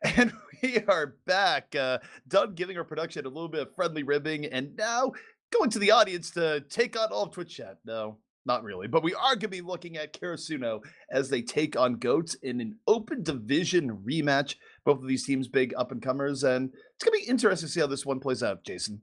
And we are back, done giving our production a little bit of friendly ribbing, and now going to the audience to take on all of Twitch chat. No, not really, but we are going to be looking at Karasuno as they take on Goats in an open division rematch. Both of these teams, big up and comers, and it's going to be interesting to see how this one plays out, Jason.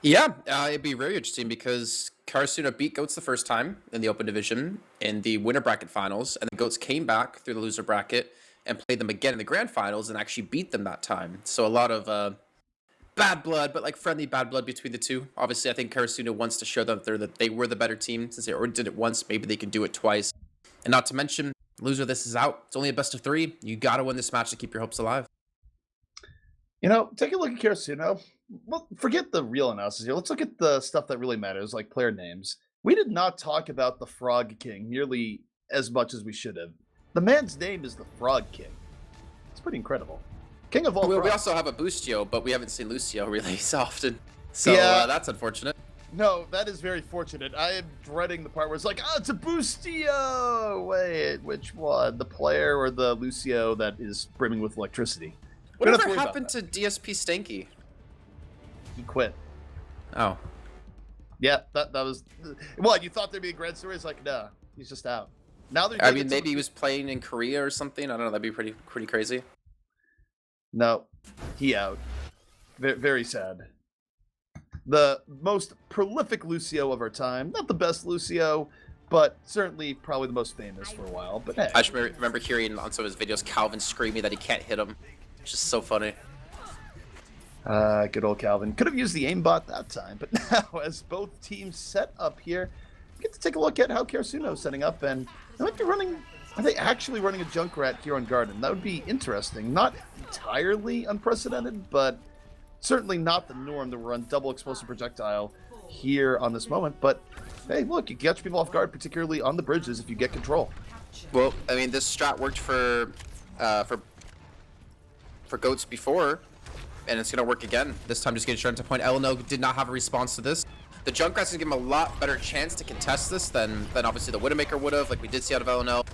Yeah, it'd be very interesting because Karasuno beat Goats the first time in the open division in the winner bracket finals, and the Goats came back through the loser bracket and played them again in the grand finals and actually beat them that time. So a lot of bad blood, but like friendly bad blood between the two. Obviously, I think Karasuno wants to show them that they were the better team since they already did it once. Maybe they can do it twice. And not to mention, loser, this is out. It's only a best of three. You got to win this match to keep your hopes alive. You know, take a look at Karasuno. Well, forget the real analysis here. Let's look at the stuff that really matters, like player names. We did not talk about the Frog King nearly as much as we should have. The man's name is the Frog King. It's pretty incredible. King of all We frogs. also have a Boostio, but we haven't seen Lucio really so often. So Yeah. that's unfortunate. No, that is very fortunate. I am dreading the part where it's like, oh, it's a Boostio! Wait, which one? The player or the Lucio that is brimming with electricity? We don't have to Whatever worry about happened to DSP Stanky? He quit. Oh. Yeah, that was... What, you thought there'd be a grand story? It's like, nah, he's just out. Now they're I mean, maybe he was playing in Korea or something. I don't know. That'd be pretty crazy. No, he out. Very sad. The most prolific Lucio of our time. Not the best Lucio, but certainly probably the most famous for a while. But hey. I just remember hearing on some of his videos Calvin screaming that he can't hit him. It's just so funny. Good old Calvin. Could have used the aimbot that time, but now as both teams set up here, we get to take a look at how Karasuno is setting up, and they might be running. Are they actually running a Junkrat here on Garden? That would be interesting. Not entirely unprecedented, but certainly not the norm to run double explosive projectile here on this moment. But hey, look, you catch people off guard, particularly on the bridges if you get control. Well, I mean, this strat worked for Goats before, and it's gonna work again. This time, just getting straight to point. LNO did not have a response to this. The Junkrat's gonna give him a lot better chance to contest this than obviously the Widowmaker would have, like we did see out of LNO.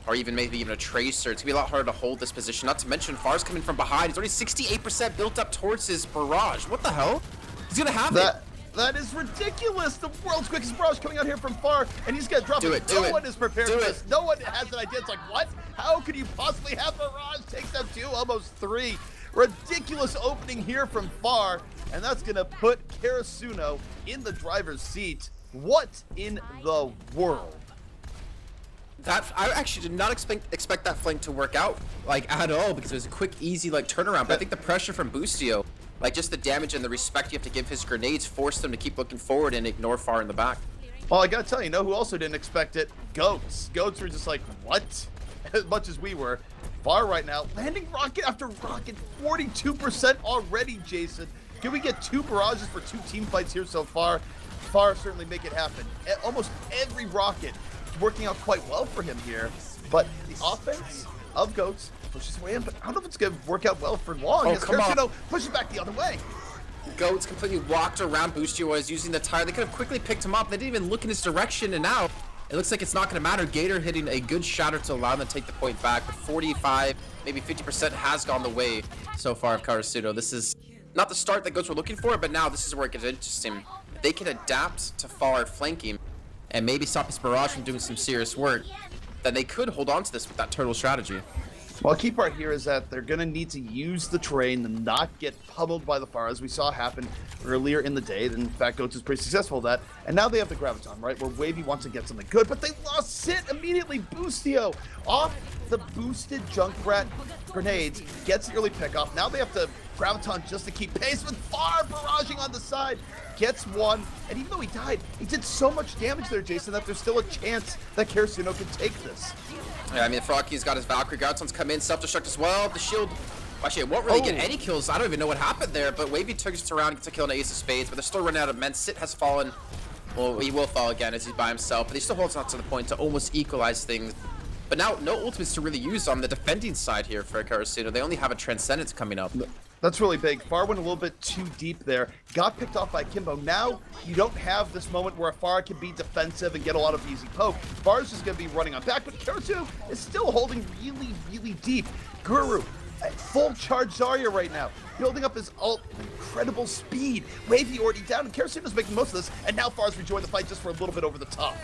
Or maybe even a Tracer. It's gonna be a lot harder to hold this position. Not to mention, Far's coming from behind. He's already 68% built up towards his barrage. What the hell? He's gonna have it. That is ridiculous. The world's quickest barrage coming out here from Far, and he's gonna drop it. No one is prepared for this. No one has an idea. It's like, what? How could you possibly have barrage? Takes out 2, almost 3. Ridiculous opening here from Far, and that's gonna put Karasuno in the driver's seat. What in the world? I actually did not expect that flank to work out like at all, because it was a quick, easy like turnaround. But I think the pressure from Boostio, like just the damage and the respect you have to give his grenades, forced him to keep looking forward and ignore Far in the back. Well, I gotta tell you know who also didn't expect it? Goats. Goats were just like, what? As much as we were. Far right now, landing rocket after rocket, 42% already, Jason. Can we get 2 barrages for 2 team fights here so far? Far certainly make it happen. Almost every rocket working out quite well for him here, but the offense of Goats pushes his way in, but I don't know if it's going to work out well for long. Oh, as come on. pushes back the other way. Goats completely walked around Boostio as using the tire. They could have quickly picked him up. They didn't even look in his direction, and now it looks like it's not going to matter. Gator hitting a good shatter to allow them to take the point back, but 45, maybe 50% has gone the way so far of Karasuno. This is not the start that Goats were looking for, but now this is where it gets interesting. If they can adapt to Far flanking and maybe stop his barrage from doing some serious work, then they could hold on to this with that turtle strategy. Well, a key part here is that they're going to need to use the terrain and not get pummeled by the Far, as we saw happen earlier in the day. In fact, Goats is pretty successful at that. And now they have the Graviton, right, where Wavy wants to get something good, but they lost Sit immediately. Boostio off the boosted Junkrat grenades, gets the early pickoff. Now they have to Graviton just to keep pace with Far barraging on the side. Gets one, and even though he died, he did so much damage there, Jason, that there's still a chance that Karasuno can take this. Yeah, I mean, Froggy's got his Valkyrie. Graviton's come in, self-destruct as well. The shield, actually, it won't really get any kills. I don't even know what happened there, but Wavy turns it around, gets a kill on Ace of Spades, but they're still running out of men. Sit has fallen. Well, he will fall again as he's by himself, but he still holds on to the point to almost equalize things. But now, no ultimates to really use on the defending side here for Karasuno. They only have a Transcendence coming up. That's really big. Far went a little bit too deep there. Got picked off by Kimbo. Now, you don't have this moment where Far can be defensive and get a lot of easy poke. Far's just going to be running on back, but Karasuno is still holding really, really deep. Guru Full charge Zarya right now, building up his ult with incredible speed. Wavy already down, and Karasuno's making most of this, and now Far's rejoined the fight just for a little bit over the top.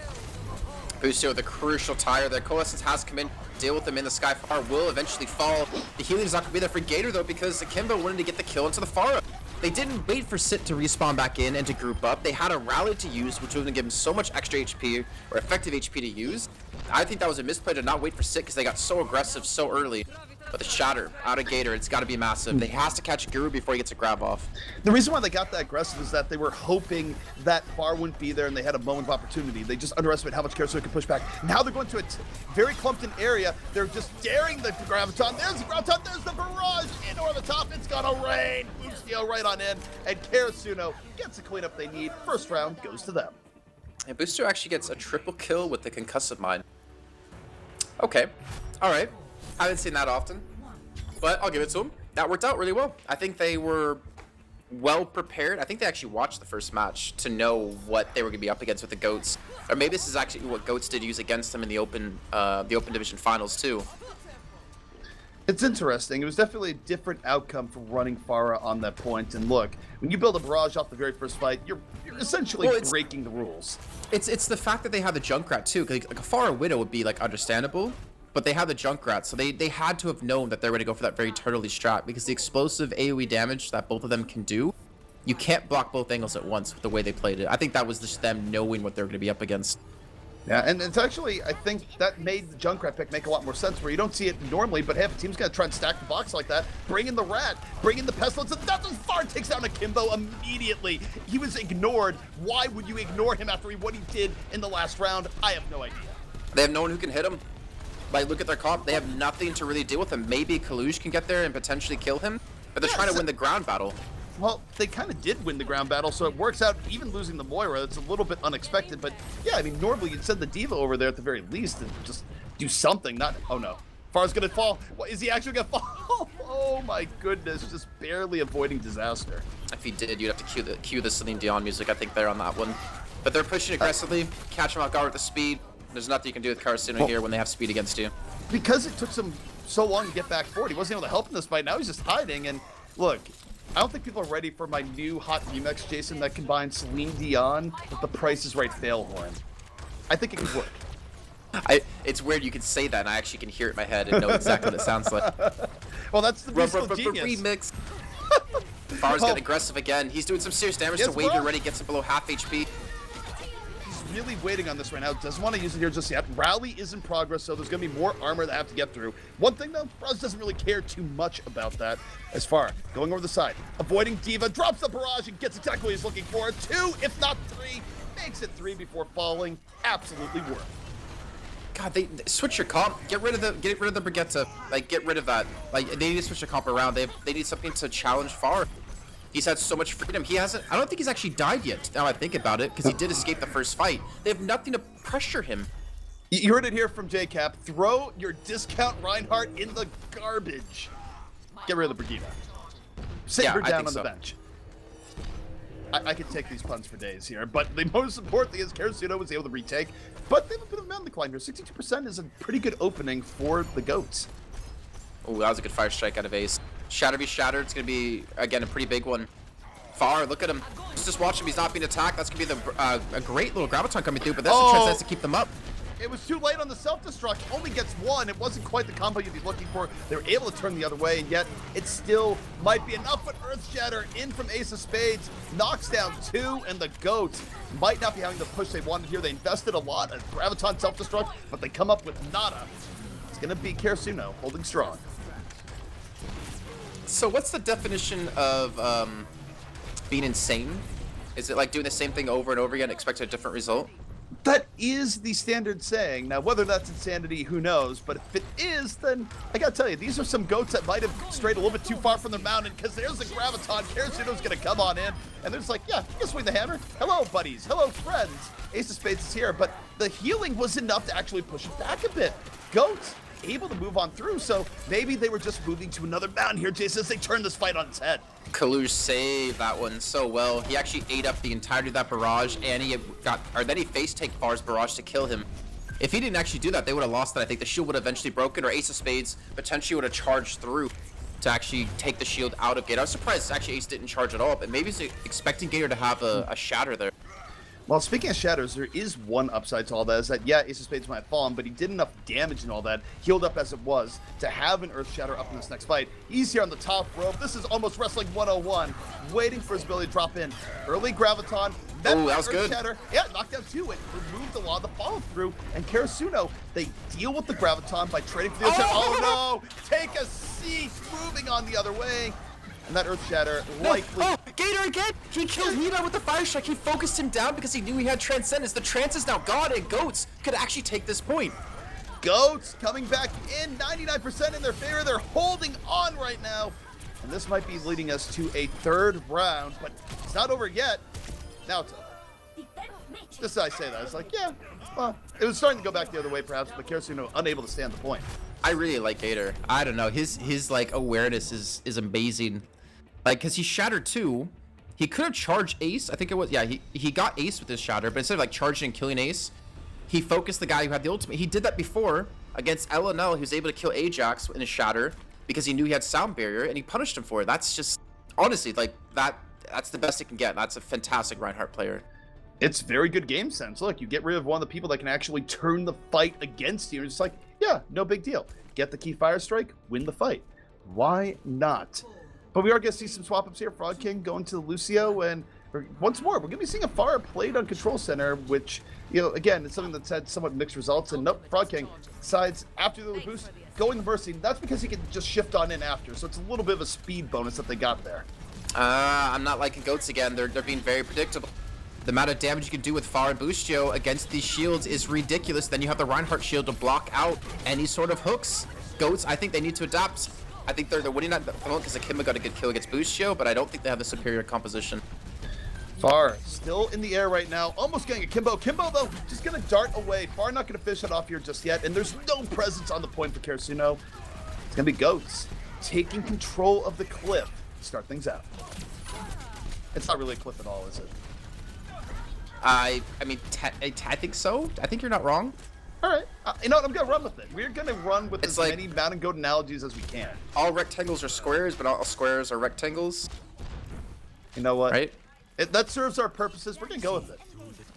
Boostio with a crucial tire there. Coalescence has come in, deal with him in the sky. Far will eventually fall. The healing is not going to be there for Gator, though, because Akimbo wanted to get the kill into the Pharah. They didn't wait for Sit to respawn back in and to group up. They had a rally to use, which was going to give him so much extra HP, or effective HP to use. I think that was a misplay to not wait for Sit, because they got so aggressive so early. But the Shatter out of Gator, it's got to be massive. They has to catch Guru before he gets a grab off. The reason why they got that aggressive is that they were hoping that Far wouldn't be there and they had a moment of opportunity. They just underestimated how much Karasuno could push back. Now they're going to a very clumped in area. They're just daring the Graviton. There's the Graviton, there's the barrage. In over the top, it's gonna rain. Boostio right on in, and Karasuno gets the cleanup they need. First round goes to them. And Boostio actually gets a triple kill with the concussive mine. Okay, all right. Haven't seen that often, but I'll give it to them. That worked out really well. I think they were well prepared. I think they actually watched the first match to know what they were going to be up against with the Goats. Or maybe this is actually what Goats did use against them in the open division finals too. It's interesting. It was definitely a different outcome for running Pharah on that point. And look, when you build a barrage off the very first fight, you're essentially breaking the rules. It's the fact that they have the Junkrat too. Like a Pharah Widow would be like understandable. But they have the Junkrat, so they had to have known that they're going to go for that very turtley strat, because the explosive AoE damage that both of them can do, you can't block both angles at once with the way they played it. I think that was just them knowing what they're going to be up against. Yeah, and it's actually, I think that made the Junkrat pick make a lot more sense, where you don't see it normally, but hey, if a team's going to try and stack the box like that, bring in the Rat, bring in the Pestilence, and that Far takes down Akimbo immediately. He was ignored. Why would you ignore him after what he did in the last round? I have no idea. They have no one who can hit him. Like, look at their comp. They have nothing to really deal with him. Maybe Kalush can get there and potentially kill him, but they're trying to win the ground battle. Well, they kind of did win the ground battle, so it works out. Even losing the Moira, it's a little bit unexpected, but yeah, I mean, normally you'd send the Diva over there at the very least and just do something, not... Oh, no. Far's gonna fall. What, is he actually gonna fall? Oh, my goodness. Just barely avoiding disaster. If he did, you'd have to cue the Celine Dion music, I think, there on that one. But they're pushing aggressively, catch him off guard with the speed. There's nothing you can do with Karasuno here when they have speed against you. Because it took him so long to get back forward, he wasn't able to help in this fight. Now he's just hiding, and look, I don't think people are ready for my new hot remix, Jason, that combines Celine Dion with the Price is Right fail horn. I think it could work. It's weird you can say that, and I actually can hear it in my head and know exactly what it sounds like. Well, that's the musical genius. Remix. Far's getting aggressive again. He's doing some serious damage to Wave already, gets him below half HP. Really waiting on this right now. Doesn't want to use it here just yet. Rally is in progress, so there's going to be more armor that I have to get through. One thing, though, Bros doesn't really care too much about that. As far going over the side, avoiding Diva, drops the barrage and gets exactly what he's looking for. 2, if not 3, makes it 3 before falling. Absolutely worth. God, they switch your comp. Get rid of the Brigitte. Like, get rid of that. Like, they need to switch the comp around. They need something to challenge Far. He's had so much freedom. He hasn't... I don't think he's actually died yet, now I think about it, because he did escape the first fight. They have nothing to pressure him. You heard it here from JCap. Throw your discount Reinhardt in the garbage. Get rid of the Brigitte. Sit her down on the bench. I could take these puns for days here, but the most important thing is Karasuno was able to retake, but they have a bit of a mountain climb here. 62% is a pretty good opening for the Goats. Oh, that was a good fire strike out of Ace. Shatter be shattered. It's going to be, again, a pretty big one. Far, look at him. Just watch him. He's not being attacked. That's going to be a great little Graviton coming through, but that's a chance to keep them up. It was too late on the self-destruct. Only gets 1. It wasn't quite the combo you'd be looking for. They were able to turn the other way, and yet it still might be enough. But Earth Shatter in from Ace of Spades knocks down 2, and the Goats might not be having the push they wanted here. They invested a lot at Graviton self-destruct, but they come up with nada. It's going to be Karasuno holding strong. So what's the definition of being insane? Is it like doing the same thing over and over again, expecting a different result? That is the standard saying. Now, whether that's insanity, who knows? But if it is, then I gotta tell you, these are some Goats that might have strayed a little bit too far from their mountain, because there's the Graviton. Karasuno's gonna come on in, and they're just like, yeah, you can swing the hammer. Hello, buddies. Hello, friends. Ace of Spades is here, but the healing was enough to actually push it back a bit. Goats able to move on through, so maybe they were just moving to another mountain here, Jason, as they turn this fight on its head. Kalush saved that one so well. He actually ate up the entirety of that barrage, and then he face-take Far's barrage to kill him. If he didn't actually do that, they would have lost that. I think the shield would have eventually broken, or Ace of Spades potentially would have charged through. to actually take the shield out of Gator. I was surprised actually Ace didn't charge at all, but maybe he's expecting Gator to have a shatter there. Well, speaking of shatters, there is one upside to all that, is that, yeah, Ace of Spades might have fallen, but he did enough damage and all that, healed up as it was, to have an Earth Shatter up in this next fight. He's here on the top rope. This is almost Wrestling 101, waiting for his ability to drop in. Early Graviton, Oh, that was Earth good. Shatter. Yeah, knockdown 2, it removed a lot of the follow-through, and Karasuno, they deal with the Graviton by trading for the Earth Shatter. Oh no! Take a seat, moving on the other way. And that Earth Shatter likely... Oh, Gator again! He killed Nina with the Fire Strike. He focused him down because he knew he had Transcendence. The Trance is now gone, and Goats could actually take this point. Goats coming back in, 99% in their favor. They're holding on right now. And this might be leading us to a third round, but it's not over yet. Now it's over. Just as I say that, it's like, yeah, well, it was starting to go back the other way perhaps, but Karasuno unable to stand the point. I really like Gator. I don't know. His like awareness is amazing. Like, cause he shattered too. He could have charged Ace. I think it was, yeah, he got Ace with his shatter, but instead of like charging and killing Ace, he focused the guy who had the ultimate. He did that before against LNL. He was able to kill Ajax in his shatter because he knew he had sound barrier, and he punished him for it. That's just, honestly, like that's the best it can get. That's a fantastic Reinhardt player. It's very good game sense. Look, you get rid of one of the people that can actually turn the fight against you. It's just like, yeah, no big deal. Get the key Fire Strike, win the fight. Why not? But we are going to see some swap-ups here. Frog King going to Lucio, and once more, we're going to be seeing a Pharah played on Control Center, which, you know, again, it's something that's had somewhat mixed results. And nope, Frog King decides after the boost, going to Mercy. That's because he can just shift on in after, so it's a little bit of a speed bonus that they got there. I'm not liking Goats again. They're being very predictable. The amount of damage you can do with Pharah and Boostio against these shields is ridiculous. Then you have the Reinhardt shield to block out any sort of hooks. Goats, I think they need to adapt. I think they're winning at the moment because Akimbo got a good kill against Boostio, but I don't think they have the superior composition. Pharah still in the air right now, almost getting a Kimbo. Kimbo, though, just going to dart away. Pharah not going to fish it off here just yet, and there's no presence on the point for Karasuno. It's going to be Goats taking control of the cliff to start things out. It's not really a cliff at all, is it? I mean, I think so. I think you're not wrong. All right. You know what? I'm going to run with it. We're going to run with It's as like- many mountain goat analogies as we can. All rectangles are squares, but all squares are rectangles. You know what? Right? That serves our purposes. We're going to go with it.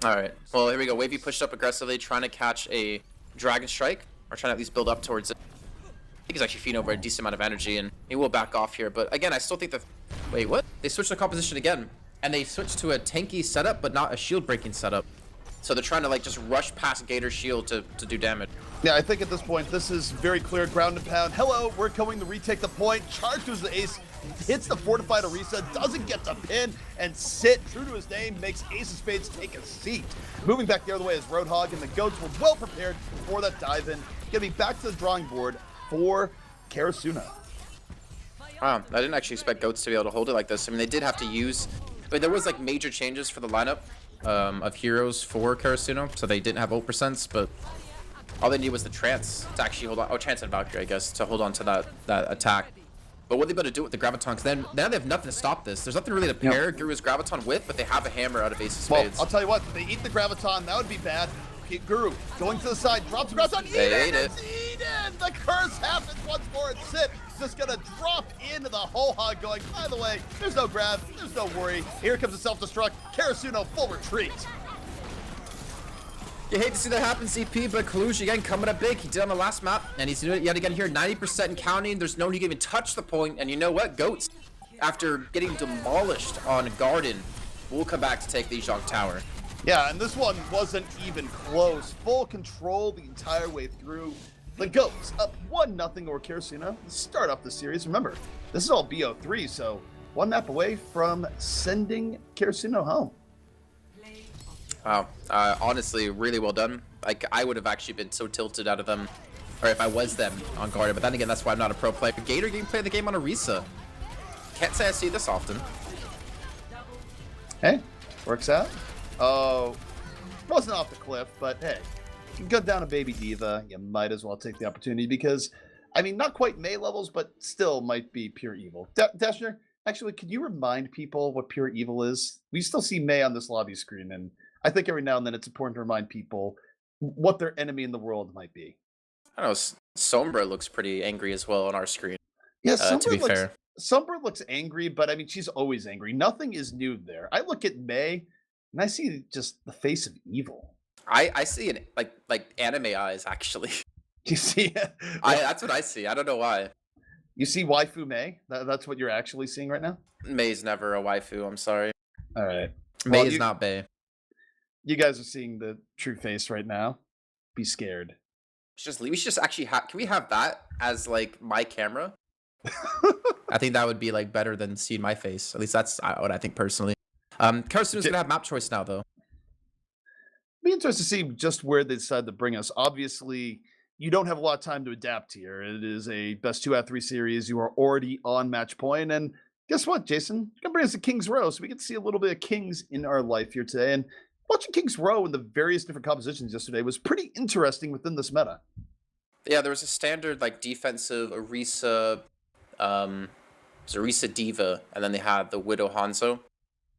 All right. Well, here we go. Wavy pushed up aggressively, trying to catch a Dragon Strike, or trying to at least build up towards it. I think he's actually feeding over a decent amount of energy, and he will back off here. But again, I still think that... Wait, what? They switched the composition again, and they switched to a tanky setup, but not a shield-breaking setup. So they're trying to like just rush past Gator's shield to do damage. Yeah, I think at this point, this is very clear. Ground and pound. Hello, we're going to retake the point. Charge to the ace. Hits the fortified Orisa. Doesn't get the pin. And sit, true to his name, makes Ace of Spades take a seat. Moving back the other way is Roadhog, and the Goats were well prepared for that dive in. Gonna be back to the drawing board for Karasuno. Wow, I didn't actually expect Goats to be able to hold it like this. I mean, they did have to use... But there was like major changes for the lineup of heroes for Karasuno, so they didn't have ult percents, but all they needed was the Trance to actually hold on. Oh, Trance and Valkyrie, I guess, to hold on to that attack. But what they better do with the Graviton, because then now they have nothing to stop this. There's nothing really to pair Guru's Graviton with, but they have a hammer out of Ace of Spades. Well, I'll tell you what, if they eat the Graviton, that would be bad. Guru going to the side, drops the Graviton, They ate it. It's eaten! The curse happens once more, and Sit just gonna drop into the whole hog going, by the way, there's no grab, there's no worry. Here comes the self-destruct, Karasuno full retreat. You hate to see that happen, CP, but Kalush again coming up big. He did on the last map, and he's doing it yet again here, 90% and counting. There's no need to even touch the point, and you know what? Goats, after getting demolished on Garden, will come back to take the Zhong Tower. Yeah, and this one wasn't even close. Full control the entire way through. The Goats up 1-0 over Karasuno. Start off the series. Remember, this is all BO3, so one map away from sending Karasuno home. Wow, honestly, really well done. Like, I would have actually been so tilted out of them, or if I was them on Garden, but then again, that's why I'm not a pro player. Gator can play the game on Orisa. Can't say I see this often. Hey, works out. Oh, wasn't off the cliff, but hey, you go down a baby diva, you might as well take the opportunity because, I mean, not quite May levels, but still might be pure evil. Dashner, actually, can you remind people what pure evil is? We still see May on this lobby screen, and I think every now and then it's important to remind people what their enemy in the world might be. I don't know, Sombra looks pretty angry as well on our screen. Yeah, To be fair. Sunbird looks angry, but I mean, she's always angry. Nothing is new there. I look at May, and I see just the face of evil. I see it like anime eyes actually. You see, I That's what I see. I don't know why. you see waifu May. That's what you're actually seeing right now. May's never a waifu. I'm sorry. All right. May Well, is not Bay. you guys are seeing the true face right now. Be scared. We should just actually have. Can we have that as like my camera? I think that would be like better than seeing my face. At least that's what I think personally. Karasuno's gonna have map choice now though. Be interested to see just where they decide to bring us. Obviously, you don't have a lot of time to adapt here. It is a best 2 out of 3 series. You are already on match point, and guess what, Jason? You're gonna bring us to King's Row, so we get to see a little bit of Kings in our life here today. And watching King's Row and the various different compositions yesterday was pretty interesting within this meta. Yeah, there was a standard like defensive Orisa, Orisa Diva, and then they had the Widow Hanzo.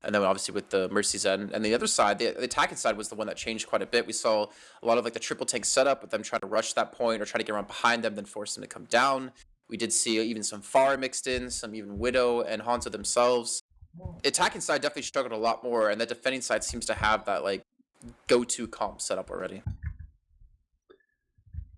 And then obviously with the Mercy Zen. And the other side, the attacking side was the one that changed quite a bit. We saw a lot of like the triple tank setup with them trying to rush that point or try to get around behind them, then force them to come down. We did see even some Pharah mixed in, some even Widow and Hanzo themselves. The attacking side definitely struggled a lot more, and the defending side seems to have that like go-to comp set up already.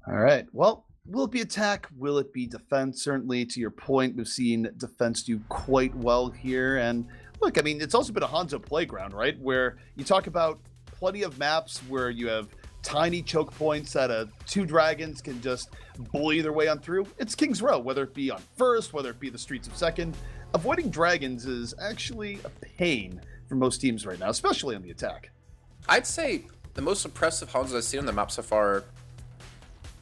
All right. Well, will it be attack? Will it be defense? Certainly, to your point, we've seen defense do quite well here. And look, I mean, it's also been a Hanzo playground, right? Where you talk about plenty of maps where you have tiny choke points that 2 dragons can just bully their way on through. It's King's Row, whether it be on first, whether it be the streets of second. Avoiding dragons is actually a pain for most teams right now, especially on the attack. I'd say the most impressive Hanzo I've seen on the map so far,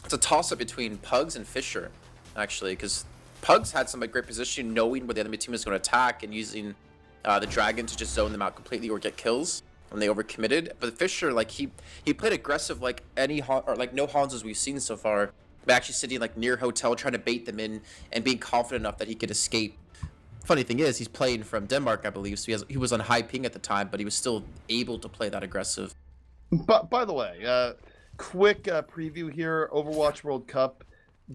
it's a toss-up between Pugs and Fisher, actually, because Pugs had some like, great position, knowing where the enemy team is going to attack and using the dragon to just zone them out completely or get kills when they overcommitted. But Fisher, like he played aggressive like no Hanzos we've seen so far, but actually sitting like near hotel trying to bait them in and being confident enough that he could escape. Funny thing is, he's playing from Denmark, I believe, so he was on high ping at the time, but he was still able to play that aggressive. But by the way, quick preview here, Overwatch World Cup.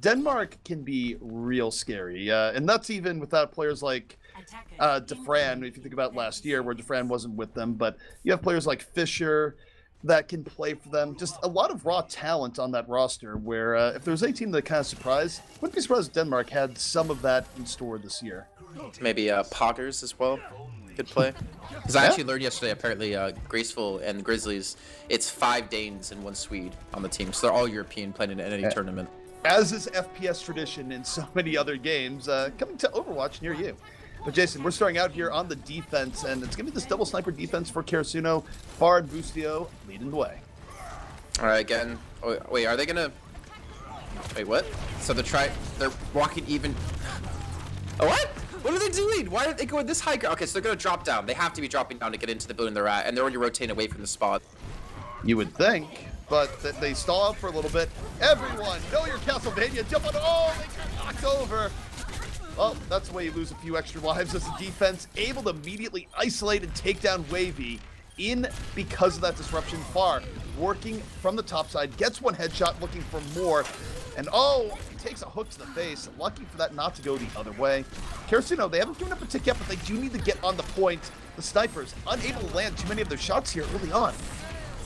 Denmark can be real scary, and that's even without players like Defran, if you think about last year where Defran wasn't with them, but you have players like Fisher that can play for them. Just a lot of raw talent on that roster where if there was a team that kind of surprised, wouldn't be surprised if Denmark had some of that in store this year. Maybe Poggers as well could play. Because I actually learned yesterday, apparently Graceful and Grizzlies, it's 5 Danes and 1 Swede on the team, so they're all European playing in any tournament. As is FPS tradition in so many other games, coming to Overwatch near you. But Jason, we're starting out here on the defense, and it's going to be this double sniper defense for Karasuno. Pharah and Boostio leading the way. All right, again. Oh, wait, are they going to... Wait, what? So they're walking even... Oh, what? What are they doing? Why did they go in this high ground? Okay, so they're going to drop down. They have to be dropping down to get into the building they're at, and they're already rotating away from the spot. You would think, but they stall out for a little bit. Everyone, know your Castlevania. Jump on. Oh, they got knocked over. Well, that's the way you lose a few extra lives as a defense. Able to immediately isolate and take down Wavy in because of that disruption. Far working from the top side, gets 1 headshot, looking for more. And oh, he takes a hook to the face. Lucky for that not to go the other way. Karasuno, they haven't given up a tick yet, but they do need to get on the point. The snipers unable to land too many of their shots here early on.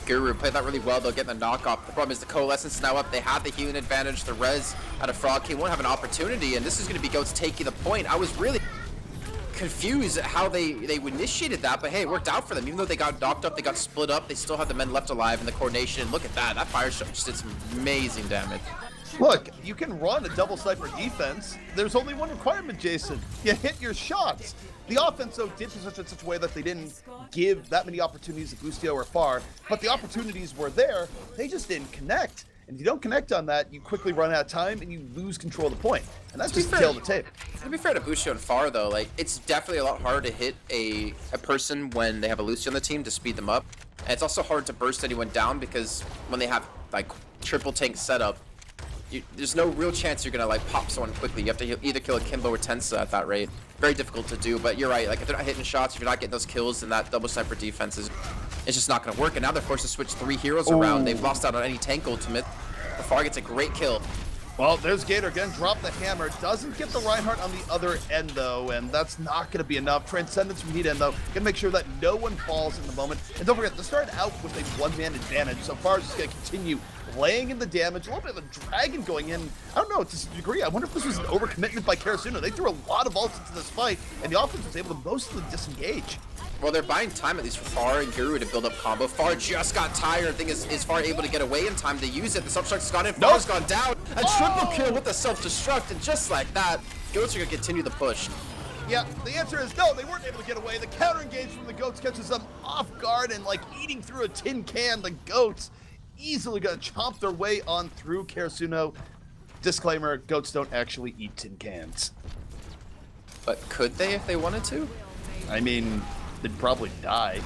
Guru played that really well, though, getting the knockoff. The problem is the Coalescence now up. They have the healing advantage. The res out of Frog King won't have an opportunity, and this is going to be Goats taking the point. I was really confused at how they initiated that, but hey, it worked out for them. Even though they got knocked up, they got split up, they still have the men left alive and the coordination. Look at that. That fire shot just did some amazing damage. Look, you can run a double sniper defense. There's only one requirement, Jason. You hit your shots. The offense, though, did position in such a way that they didn't give that many opportunities to Boostio or Far, but the opportunities were there. They just didn't connect. And if you don't connect on that, you quickly run out of time and you lose control of the point. And that's just the tail of the tape. To be fair to Boostio and Far, though, like it's definitely a lot harder to hit a person when they have a Lucy on the team to speed them up. And it's also hard to burst anyone down because when they have like triple tank setup, there's no real chance you're gonna like pop someone quickly. You have to either kill a Kimbo or Tensa at that rate. Very difficult to do, but you're right. Like if they're not hitting shots, if you're not getting those kills, then that double sniper defense it's just not gonna work. And now they're forced to switch 3 heroes around. They've lost out on any tank ultimate. The Far gets a great kill. Well, there's Gator again, drop the hammer. Doesn't get the Reinhardt on the other end, though, and that's not going to be enough. Transcendence from Heat End, though, going to make sure that no one falls in the moment. And don't forget, they started out with a one-man advantage, so far is going to continue laying in the damage. A little bit of a dragon going in. I don't know, to a degree. I wonder if this was an overcommitment by Karasuno. They threw a lot of ults into this fight, and the offense was able to mostly disengage. Well, they're buying time, at least for Far and Guru, to build up combo. Far just got tired. I think is Far able to get away in time to use it. The self-destruct's gone in. Far's gone down. A triple kill with the self-destruct, and just like that, Goats are going to continue the push. Yeah, the answer is no, they weren't able to get away. The counter engage from the Goats catches them off guard, and like eating through a tin can, the Goats easily going to chomp their way on through Karasuno. Disclaimer, Goats don't actually eat tin cans. But could they if they wanted to? I mean, they'd probably die.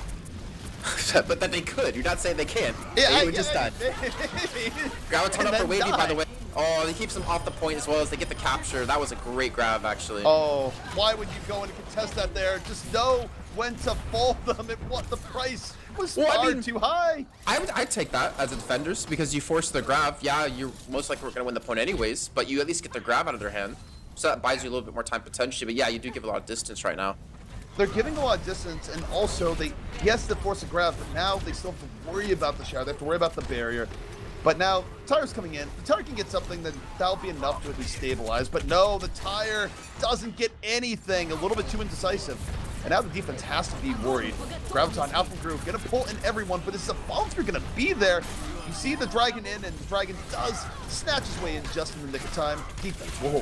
But then they could. You're not saying they can't. Yeah, they would just die. Grab a ton up for Wavy, by the way. Oh, he keeps them off the point as well as they get the capture. That was a great grab, actually. Oh, why would you go in and contest that there? Just know when to fold them and what the price was far too high. I'd take that as a defenders because you force their grab. Yeah, you're most likely going to win the point anyways, but you at least get their grab out of their hand. So that buys you a little bit more time potentially. But yeah, you do give a lot of distance right now. They're giving a lot of distance, and also yes, they force a grab, but now they still have to worry about the shower. They have to worry about the barrier. But now, Tire's coming in. The Tire can get something, then that'll be enough to at least stabilize. But no, the Tire doesn't get anything. A little bit too indecisive. And now the defense has to be worried. Graviton, Alpha Group, gonna pull in everyone, but is the follow-through gonna be there? You see the Dragon in, and the Dragon does snatch his way in just in the nick of time. Defense, whoa.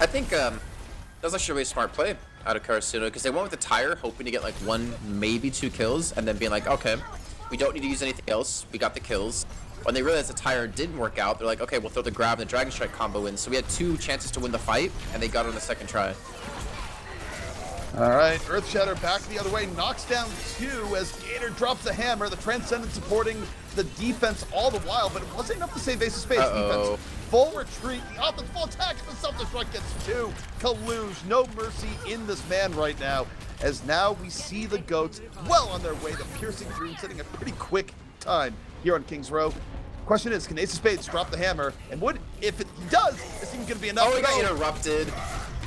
I think that was actually a really smart play out of Karasuno because they went with the Tire, hoping to get like 1, maybe 2 kills, and then being like, okay, we don't need to use anything else. We got the kills. When they realized the Tire didn't work out, they're like, okay, we'll throw the grab and the Dragon Strike combo in. So we had 2 chances to win the fight, and they got it on the second try. All right, Earth Shatter back the other way, knocks down 2 as Gator drops the hammer. The Transcendent supporting the defense all the while, but it wasn't enough to save Ace of Spades. Defense full retreat, the offense full attack, the self-destruct gets 2. Kaluge, no mercy in this man right now, as now we see the Goats well on their way to piercing through and setting a pretty quick time here on King's Row. Question is, can Ace of Spades drop the hammer? And if it does, is he going to be enough? Oh, he got interrupted.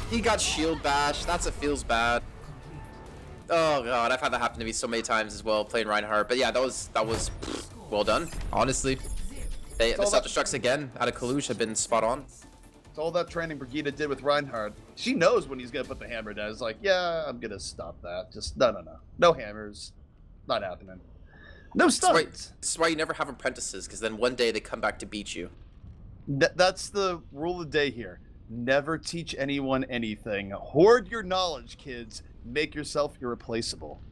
He got shield bashed. That's what feels bad. Oh god, I've had that happen to me so many times as well, playing Reinhardt. But yeah, that was well done, honestly. The self-destructs again out of Kaluge have been spot on. It's all that training Brigitte did with Reinhardt. She knows when he's going to put the hammer down. It's like, yeah, I'm going to stop that. Just, no. No hammers. Not happening. No stuns. This is why you never have apprentices, because then one day they come back to beat you. That's the rule of the day here. Never teach anyone anything. Hoard your knowledge, kids. Make yourself irreplaceable.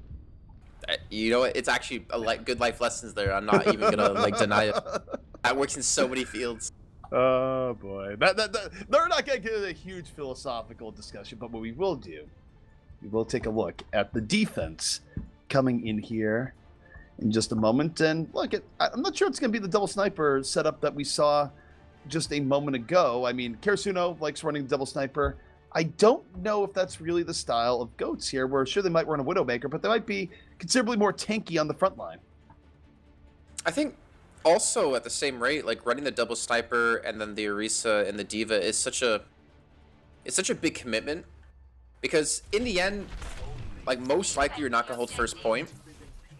You know what? It's actually good life lessons there. I'm not even gonna deny it. That works in so many fields. Oh boy, they're not gonna get a huge philosophical discussion, but what we will do, we will take a look at the defense coming in here in just a moment. And look, I'm not sure it's gonna be the double sniper setup that we saw just a moment ago. I mean, Karasuno likes running double sniper. I don't know if that's really the style of Goats here. We're sure they might run a Widowmaker, but they might be considerably more tanky on the front line. I think also at the same rate, like running the double sniper and then the Orisa and the Diva is such a big commitment, because in the end, like most likely you're not gonna hold first point,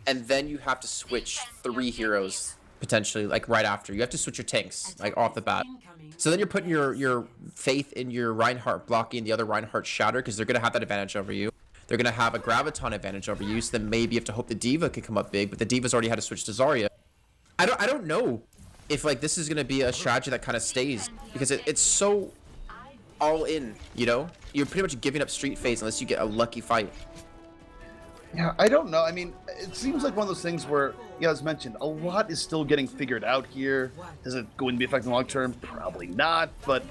and then you have to switch 3 heroes potentially like right after. You have to switch your tanks like off the bat. So then you're putting your faith in your Reinhardt blocking the other Reinhardt Shatter, because they're going to have that advantage over you. They're going to have a Graviton advantage over you, so then maybe you have to hope the Diva can come up big, but the Diva's already had to switch to Zarya. I don't know if like this is going to be a strategy that kind of stays, because it's so all in, you know? You're pretty much giving up street phase unless you get a lucky fight. Yeah, I don't know. I mean, it seems like one of those things where, yeah, as mentioned, a lot is still getting figured out here. Is it going to be effective long term? Probably not, but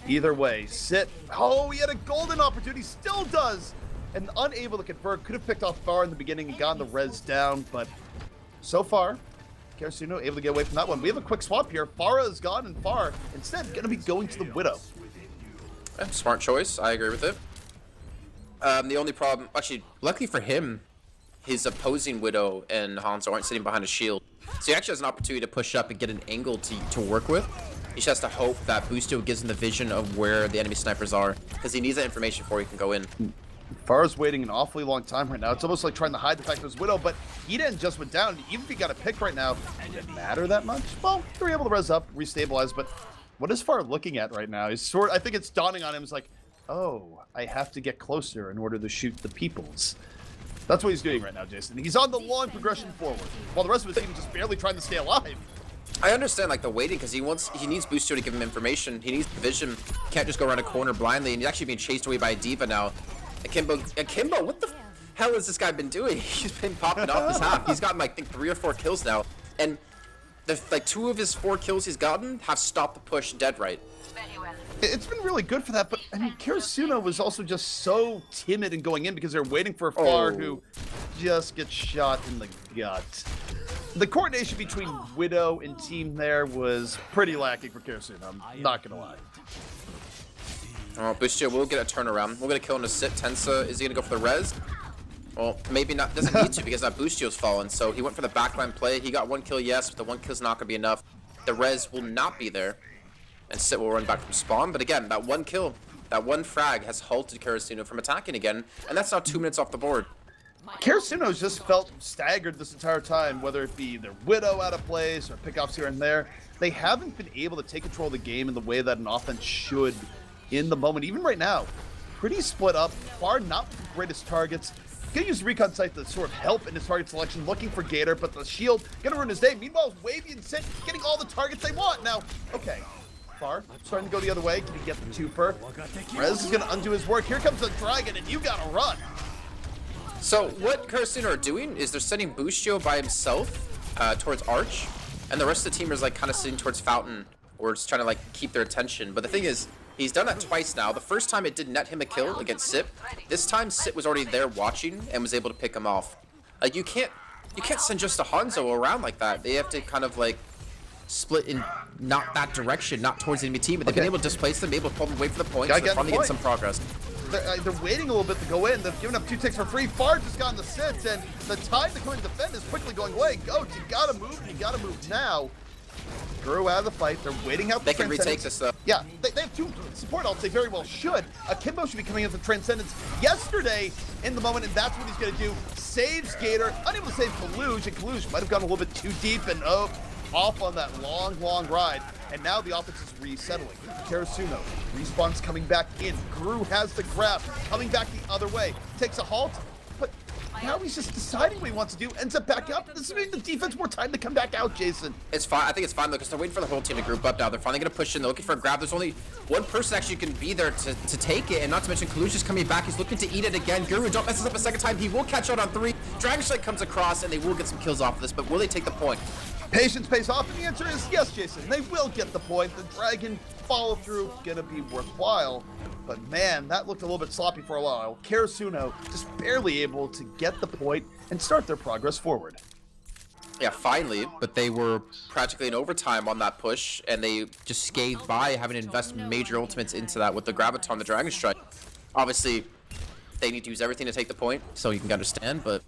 either way, Sit. Oh, he had a golden opportunity, still does, and unable to convert. Could have picked off Far in the beginning and gotten the res down, but so far, Karasuno able to get away from that one. We have a quick swap here. Farah is gone, and Far instead going to be going to the Widow. Smart choice. I agree with it. The only problem, actually, luckily for him, his opposing Widow and Hanzo aren't sitting behind a shield. So he actually has an opportunity to push up and get an angle to work with. He just has to hope that Boostio gives him the vision of where the enemy snipers are, because he needs that information before he can go in. Far's waiting an awfully long time right now. It's almost like trying to hide the fact there's Widow, but Eden just went down. Even if he got a pick right now, did it matter that much? Well, they were able to res up, restabilize, but what is Far looking at right now? He's I think it's dawning on him. It's like, oh, I have to get closer in order to shoot the peoples. That's what he's doing right now, Jason. He's on the long progression forward, while the rest of his team is just barely trying to stay alive. I understand like the waiting because he needs Boostio to give him information. He needs vision. Can't just go around a corner blindly, and he's actually being chased away by a diva now. Akimbo, what the hell has this guy been doing? He's been popping off his half. He's gotten like I think 3 or 4 kills now, and like 2 of his 4 kills he's gotten have stopped the push dead right. It's been really good for that, but I mean, Karasuno was also just so timid in going in because they're waiting for a Far who just gets shot in the gut. The coordination between Widow and team there was pretty lacking for Karasuno, I'm not gonna lie. Oh, Boostio will get a turnaround. We're gonna kill him to sit. Tensa, is he gonna go for the res? Well, maybe not. Doesn't need to because that Boostio's fallen. So he went for the backline play. He got 1 kill, yes, but the 1 kill's not gonna be enough. The res will not be there, and Sit will run back from spawn. But again, that 1 kill, that 1 frag has halted Karasuno from attacking again, and that's now 2 minutes off the board. Karasuno's just felt staggered this entire time, whether it be their Widow out of place or pickoffs here and there. They haven't been able to take control of the game in the way that an offense should in the moment. Even right now, pretty split up. Far not the greatest targets. Gonna use recon sight to sort of help in his target selection, looking for Gator, but the shield gonna ruin his day. Meanwhile, Wavy and Sit getting all the targets they want. Now, okay, Far starting to go the other way. Can he get the 2-fer? Rez is gonna undo his work. Here comes the dragon, and you gotta run. So what Karasuno are doing is they're sending Boostio by himself towards Arch, and the rest of the team is like kind of sitting towards Fountain, or just trying to like keep their attention. But the thing is, he's done that twice now. The first time it did net him a kill against Sip. This time Sip was already there watching and was able to pick him off. Like you can't send just a Hanzo around like that. They have to kind of like split in not that direction, not towards the enemy team. But they've been able to displace them, able to pull them away from the point. So they're finally getting some progress. They're waiting a little bit to go in. They've given up 2 ticks for free. Far just got in the sits, and the time to come and defend is quickly going away. Goats, you gotta move, and you gotta move now. Guru out of the fight. They're waiting out the They can retake this though. Yeah, they have 2 support ults. They very well should. Akimbo should be coming in with Transcendence yesterday in the moment, and that's what he's going to do. Saves Gator, unable to save Kaluj, and Kaluj might have gone a little bit too deep and off on that long ride. And now the offense is resettling. Karasuno, respawns coming back in. Guru has the grab, coming back the other way. Takes a halt, but now he's just deciding what he wants to do. Ends up back up. This is giving the defense more time to come back out, Jason. It's fine. I think it's fine though, because they're waiting for the whole team to group up now. They're finally going to push in. They're looking for a grab. There's only 1 person actually can be there to take it, and not to mention Kaluj is coming back. He's looking to eat it again. Guru don't mess this up a second time. He will catch out on 3. Dragon Strike comes across, and they will get some kills off of this, but will they take the point? Patience pays off, and the answer is yes, Jason. They will get the point. The Dragon follow through gonna be worthwhile. But man, that looked a little bit sloppy for a while. Karasuno just barely able to get the point and start their progress forward. Yeah, finally, but they were practically in overtime on that push, and they just scathed by having to invest major ultimates into that with the Graviton, the Dragon Strike. Obviously, they need to use everything to take the point, so you can understand, but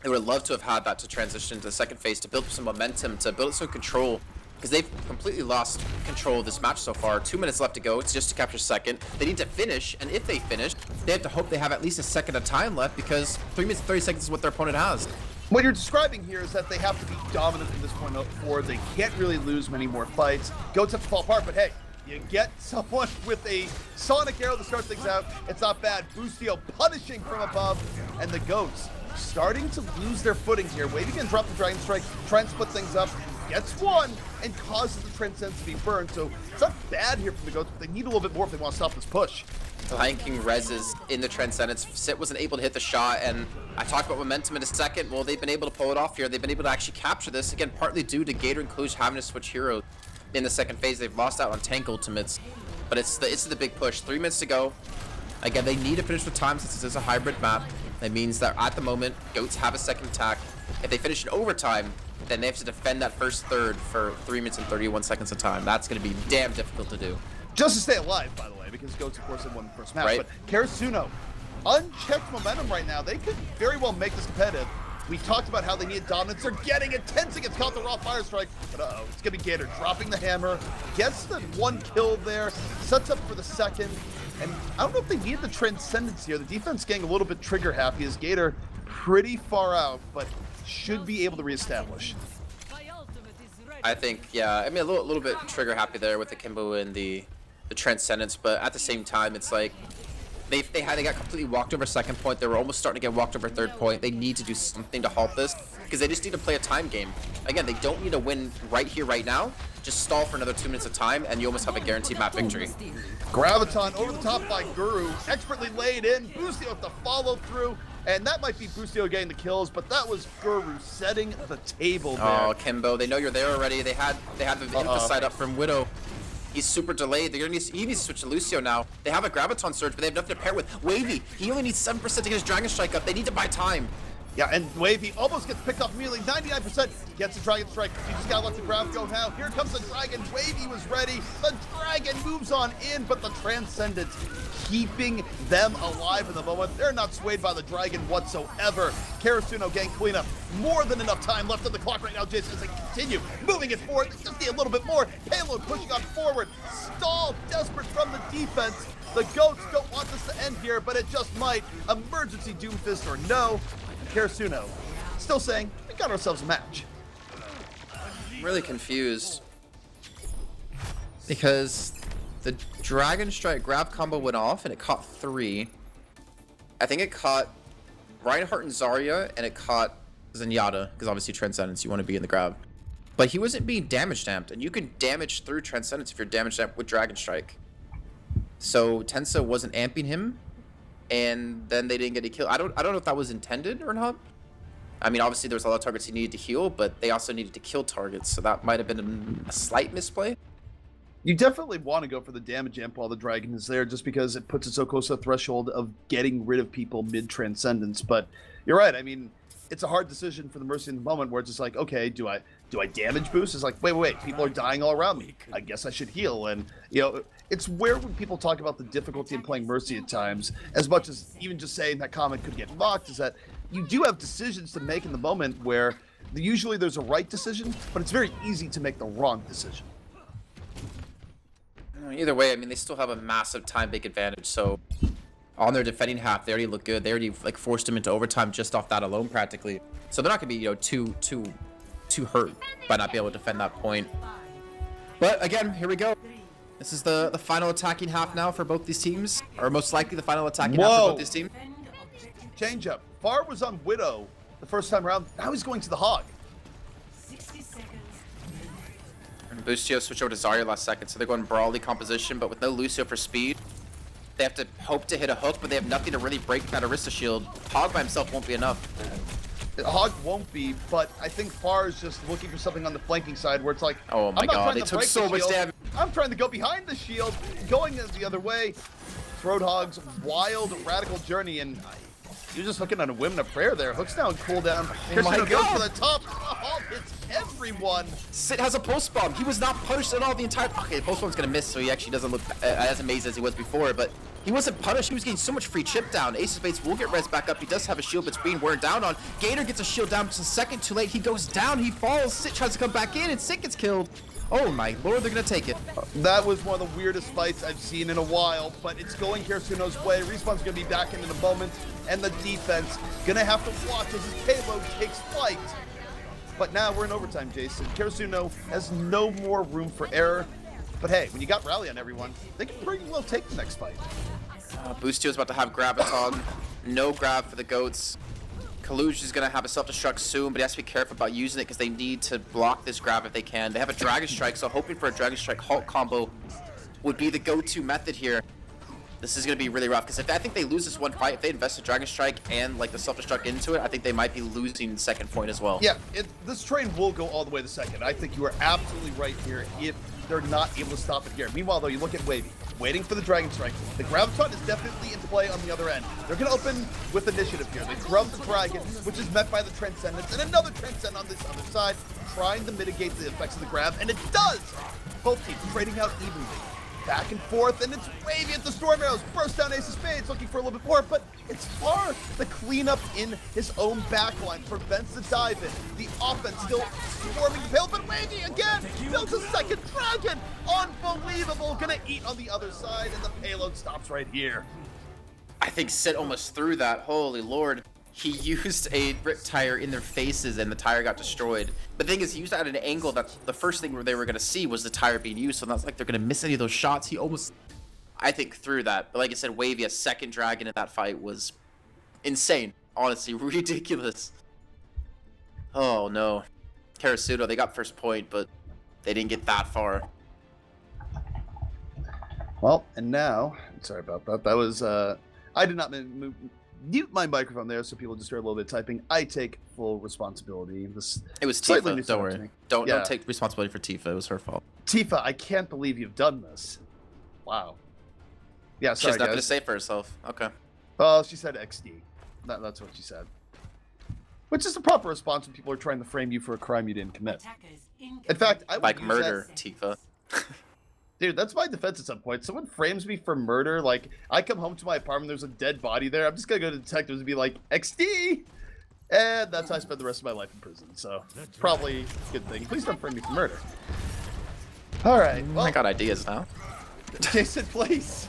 I would love to have had that to transition to the second phase, to build some momentum, to build some control, because they've completely lost control of this match so far. 2 minutes left to go. It's just to capture second. They need to finish, and if they finish, they have to hope they have at least a second of time left, because 3 minutes and 30 seconds is what their opponent has. What you're describing here is that they have to be dominant from this point forward. They can't really lose many more fights. Goats have to fall apart, but hey, you get someone with a Sonic Arrow to start things out. It's not bad. Boostio punishing from above, and the Goats starting to lose their footing here. Wavy can drop the Dragon Strike, try and split things up, gets 1, and causes the Transcendence to be burned. So it's not bad here from the Goats, but they need a little bit more if they want to stop this push. Lion King reses in the Transcendence. Sit wasn't able to hit the shot, and I talked about momentum in a second. Well, they've been able to pull it off here. They've been able to actually capture this, again, partly due to Gator and Kaluj having to switch heroes in the second phase. They've lost out on tank ultimates, but it's the big push. 3 minutes to go. Again, they need to finish with time since this is a hybrid map. That means that at the moment, Goats have a second attack. If they finish in overtime, then they have to defend that first third for 3 minutes and 31 seconds of time. That's going to be damn difficult to do. Just to stay alive, by the way, because Goats, of course, had won the first match. Right. But Karasuno, unchecked momentum right now. They could very well make this competitive. We talked about how they need dominance. They're getting it. Tensing gets caught the raw fire strike. But uh-oh, it's going to be Gator dropping the hammer. Gets the one kill there. Sets up for the second. And I don't know if they need the Transcendence here. The defense getting a little bit trigger happy as Gator pretty far out, but should be able to reestablish. I think, yeah, I mean, a little bit trigger happy there with the Kimbo and the Transcendence, but at the same time, it's like they got completely walked over second point. They were almost starting to get walked over third point. They need to do something to halt this because they just need to play a time game. Again, they don't need to win right here, right now. Just stall for another 2 minutes of time, and you almost have a guaranteed map victory. Graviton over the top by Guru, expertly laid in. Boostio with the follow through, and that might be Boostio getting the kills, but that was Guru setting the table there. Oh, Kimbo, they know you're there already. They had the Inficide up from Widow. He's super delayed. He needs to switch to Lucio now. They have a Graviton Surge, but they have nothing to pair with. Wavy, he only needs 7% to get his Dragon Strike up. They need to buy time. Yeah, and Wavy almost gets picked off immediately. 99% gets the Dragon Strike. You just gotta let the grab go now. Here comes the Dragon. Wavy was ready. The Dragon moves on in, but the Transcendence keeping them alive in the moment. They're not swayed by the Dragon whatsoever. Karasuno getting cleanup. More than enough time left on the clock right now, Jason, as they continue moving it forward. They just need a little bit more. Payload pushing on forward. Stall, desperate from the defense. The Goats don't want this to end here, but it just might. Emergency Doomfist or no. Karasuno still saying, we got ourselves a match. I'm really confused because the Dragon Strike grab combo went off and it caught 3. I think it caught Reinhardt and Zarya and it caught Zenyatta because obviously Transcendence, you want to be in the grab. But he wasn't being damage damped, and you can damage through Transcendence if you're damage damped with Dragon Strike. So Tensa wasn't amping him, and then they didn't get a kill. I don't know if that was intended or not. I mean, obviously there was a lot of targets he needed to heal, but they also needed to kill targets, so that might have been a slight misplay. You definitely want to go for the damage amp while the Dragon is there, just because it puts it so close to the threshold of getting rid of people mid-Transcendence. But you're right, I mean, it's a hard decision for the Mercy in the moment where it's just like, okay, do I damage boost? It's like, wait, people are dying all around me. I guess I should heal. And, you know, it's where when people talk about the difficulty in playing Mercy at times, as much as even just saying that comment could get mocked, is that you do have decisions to make in the moment where usually there's a right decision, but it's very easy to make the wrong decision. Either way, I mean, they still have a massive time big advantage, so on their defending half, they already look good. They already like forced them into overtime just off that alone, practically. So they're not gonna be, you know, too hurt by not being able to defend that point. But again, here we go. This is the final attacking half now for both these teams, or most likely the final attacking half for both these teams. Change up. Far was on Widow the first time around. Now he's going to the Hog. And Boostio switched over to Zarya last second, so they're going Brawly composition, but with no Lucio for speed. They have to hope to hit a hook, but they have nothing to really break that Arista shield. Hog by himself won't be enough. Hog won't be, but I think Far is just looking for something on the flanking side where it's like, oh my god, they took so much damage. I'm trying to go behind the shield, going the other way. Roadhog's wild, radical journey, and you're just looking at a whim and a prayer there. Hooks down, cooldown. Oh my god. Goes for the top. Oh, hits everyone. Sit has a pulse bomb. He was not punished at all the entire. Okay, the pulse bomb's gonna miss, so he actually doesn't look as amazed as he was before. But he wasn't punished. He was getting so much free chip down. Ace of Spades will get res back up. He does have a shield, but it's being worn down on. Gator gets a shield down just a second too late. He goes down. He falls. Sit tries to come back in, and Sit gets killed. Oh my lord, they're gonna take it. That was one of the weirdest fights I've seen in a while, but it's going Karasuno's way. Respawn's gonna be back in a moment, and the defense gonna have to watch as his payload takes flight. But now we're in overtime, Jason. Karasuno has no more room for error. But hey, when you got Rally on everyone, they can pretty well take the next fight. Boostio's about to have Graviton. No grab for the Goats. Kaluj is going to have a self-destruct soon, but he has to be careful about using it because they need to block this grab if they can. They have a Dragon Strike, so hoping for a Dragon Strike Halt combo would be the go-to method here. This is going to be really rough because I think they lose this one fight, if they invest a Dragon Strike and like the self-destruct into it, I think they might be losing second point as well. Yeah, this train will go all the way to second. I think you are absolutely right here if they're not able to stop it here. Meanwhile, though, you look at Wavy, waiting for the Dragon Strike. The Graviton is definitely in play on the other end. They're going to open with initiative here. They throw the Dragon, which is met by the Transcendence, and another Transcendent on this other side, trying to mitigate the effects of the grab, and it does! Both teams trading out evenly. back and forth, and it's Wavy at the Storm Arrows. Burst down Ace of Spades, looking for a little bit more, but it's far. The cleanup in his own backline prevents the dive in. The offense still swarming the pale, but Wavy again builds a second dragon. Unbelievable. Gonna eat on the other side, and the payload stops right here. I think Sid almost threw that. Holy Lord. He used a rip tire in their faces and the tire got destroyed. But the thing is, he used it at an angle that the first thing they were going to see was the tire being used. So that's like they're going to miss any of those shots. He almost, I think, threw that. But like I said, Wavy, a second dragon in that fight was insane. Honestly, ridiculous. Oh no. Karasuno, they got first point, but they didn't get that far. Well, and now, sorry about that. That was, I did not mute my microphone there, so people just heard a little bit of typing. I take full responsibility. It was Tifa, don't worry. Don't take responsibility for Tifa. It was her fault. Tifa, I can't believe you've done this. Wow. Yeah, sorry, She's not going to say for herself. Okay. Well, she said XD. That's what she said. Which is the proper response when people are trying to frame you for a crime you didn't commit. In fact, I would like use murder, that... Tifa. Dude, that's my defense at some point. Someone frames me for murder, like, I come home to my apartment, there's a dead body there, I'm just gonna go to detectives and be like, XD! And that's how I spend the rest of my life in prison, so probably a good thing. Please don't frame me for murder. Alright, well... I got ideas now. Jason, please!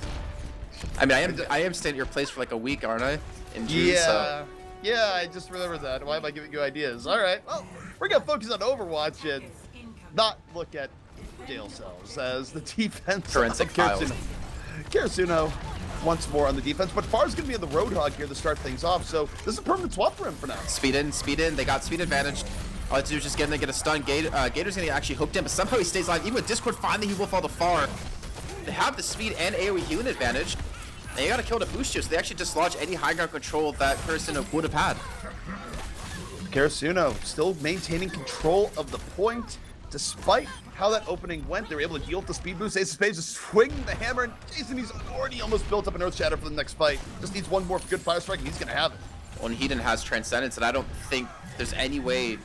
I mean, I am staying at your place for like a week, aren't I? In June, so... Yeah, I just remembered that. Why am I giving you ideas? Alright, well, we're gonna focus on Overwatch and not look at jail cells as the defense. Forensic files. Karasuno once more on the defense, but Far's going to be on the Roadhog here to start things off, so this is a permanent swap for him for now. Speed in. They got speed advantage. All I have to do is just get in there, get a stun. Gator's going to actually hooked in, but somehow he stays alive. Even with Discord, finally he will fall to Far. They have the speed and AoE healing advantage. And you got to kill the boost you, so they actually dislodge any high ground control that Karasuno would have had. Karasuno still maintaining control of the point, despite how that opening went. They were able to deal with the speed boost. Ace of Spades just swinging the hammer, and Jason, he's already almost built up an Earth Shatter for the next fight. Just needs one more good fire strike, and he's going to have it. Well, and Hedon has Transcendence, and I don't think there's any way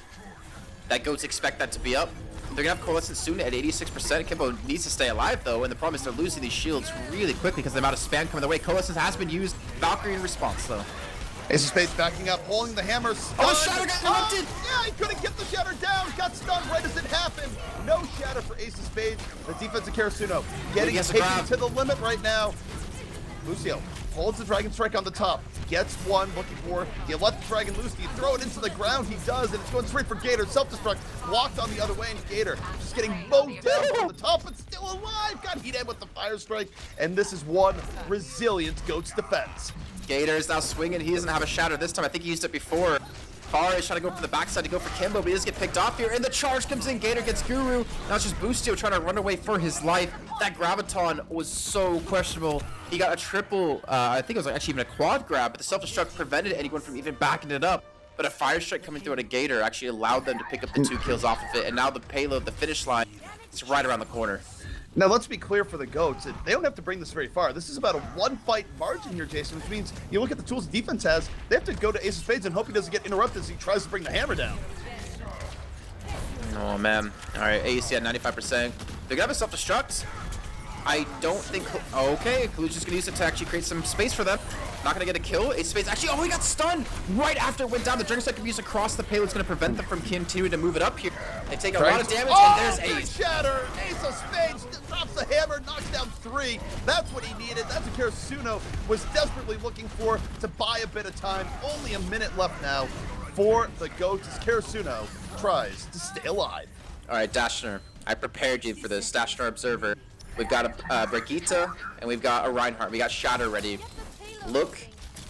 that Goats expect that to be up. They're going to have Coalescence soon at 86%. Kimbo needs to stay alive, though, and the problem is they're losing these shields really quickly because the amount of spam coming their way. Coalescence has been used. Valkyrie in response, though. Ace of Spades backing up, holding the hammer. Stunned. Oh, Shatter got interrupted! Yeah, he couldn't get the Shatter down. Got stunned right as it happened. No Shatter for Ace of Spades. The defense of Karasuno getting taken to the limit right now. Lucio holds the Dragon Strike on the top. Gets one, looking for, do you let the Dragon loose? Do you throw it into the ground? He does, and it's going straight for Gator. Self-destruct, blocked on the other way, and Gator just getting mowed down from the top, but still alive. Got Hedon with the Fire Strike, and this is one resilient Goats defense. Gator is now swinging. He doesn't have a Shatter this time. I think he used it before. Far is trying to go for the backside to go for Kimbo, but he does get picked off here, and the charge comes in. Gator gets Guru. Now it's just Boostio trying to run away for his life. That Graviton was so questionable. He got a triple, I think it was actually even a quad grab, but the self-destruct prevented anyone from even backing it up. But a Fire Strike coming through at a Gator actually allowed them to pick up the 2 kills off of it, and now the payload, the finish line, it's right around the corner. Now, let's be clear for the Goats. They don't have to bring this very far. This is about a one-fight margin here, Jason, which means you look at the tools the defense has, they have to go to Ace of Spades and hope he doesn't get interrupted as he tries to bring the hammer down. Oh, man. All right, AC at 95%. They're going to have a self-destruct. I don't think... Okay, Kalu's just going to use it to actually create some space for them. Not going to get a kill. Ace of Spades. Actually, oh, he got stunned right after it went down. The Dragon Strike can be used across the payload. It's going to prevent them from continuing to move it up here. They take a lot of damage, and there's Ace. Shatter! Ace of Spades drops the hammer, knocks down 3. That's what he needed. That's what Karasuno was desperately looking for to buy a bit of time. Only a minute left now for the Goats as Karasuno tries to stay alive. All right, Dashner, I prepared you for this. Dashner Observer. We've got a Brigitte, and we've got a Reinhardt. We got Shatter ready. Look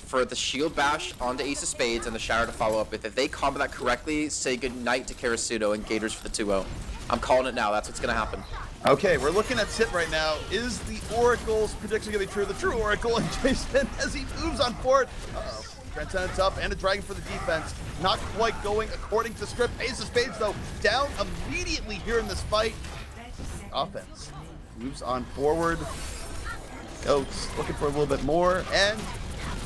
for the shield bash onto Ace of Spades and the Shatter to follow up with. If they combo that correctly, say goodnight to Karasuno and Gators for the 2-0. I'm calling it now. That's what's going to happen. Okay, we're looking at Sit right now. Is the Oracle's prediction going to be true? The true Oracle, and Jason, as he moves on forward. Uh-oh. Transcendence up and a Dragon for the defense. Not quite going according to script. Ace of Spades, though, down immediately here in this fight. Offense moves on forward. Goats looking for a little bit more, and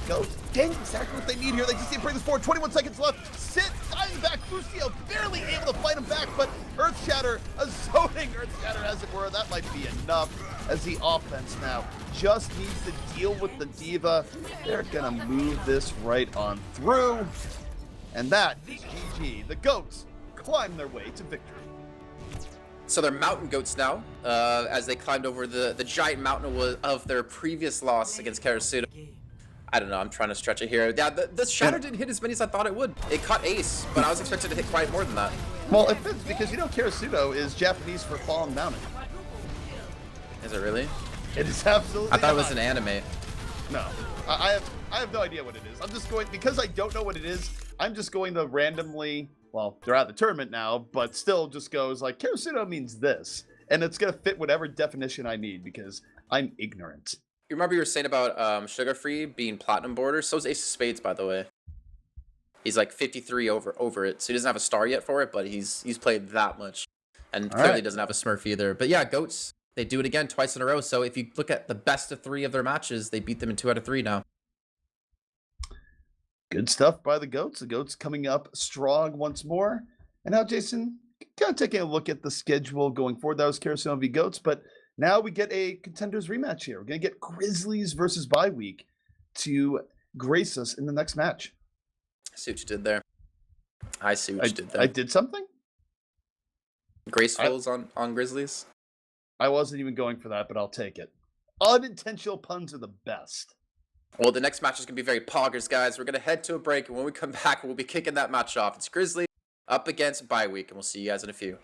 Goats getting exactly what they need here. They just need to bring this forward. 21 seconds left. Sit, dying back. Lucio barely able to fight him back, but Earth Shatter, a zoning Earth Shatter as it were, that might be enough as the offense now just needs to deal with the D.Va. They're gonna move this right on through. And that is GG. The Goats climb their way to victory. So they're mountain goats now, as they climbed over the giant mountain of their previous loss against Karasuno. I don't know, I'm trying to stretch it here. Yeah, the Shatter didn't hit as many as I thought it would. It caught Ace, but I was expecting to hit quite more than that. Well, it fits because you know Karasuno is Japanese for fallen mountain. Is it really? It is absolutely I thought it not. was an anime. No, I have no idea what it is. I'm just going, because I don't know what it is, I'm just going to randomly, well, they're out of the tournament now, but still just goes like, Karasuno means this. And it's going to fit whatever definition I need because I'm ignorant. You remember you were saying about Sugar Free being platinum border? So is Ace of Spades, by the way. He's like 53 over it, so he doesn't have a star yet for it, but he's played that much. And clearly doesn't have a Smurf either. But yeah, Goats, they do it again twice in a row. So if you look at the best of 3 of their matches, they beat them in 2 out of 3 now. Good stuff by the Goats. The Goats coming up strong once more. And now, Jason, kind of taking a look at the schedule going forward. That was Karasuno v Goats, but now we get a contenders rematch here. We're going to get Grizzlies versus Bye Week to grace us in the next match. I see what you did there. I see what you did there. I did something? Graceful's on Grizzlies? I wasn't even going for that, but I'll take it. Unintentional puns are the best. Well, the next match is going to be very poggers, guys. We're going to head to a break, and when we come back, we'll be kicking that match off. It's Grizzlies up against Bye Week, and we'll see you guys in a few.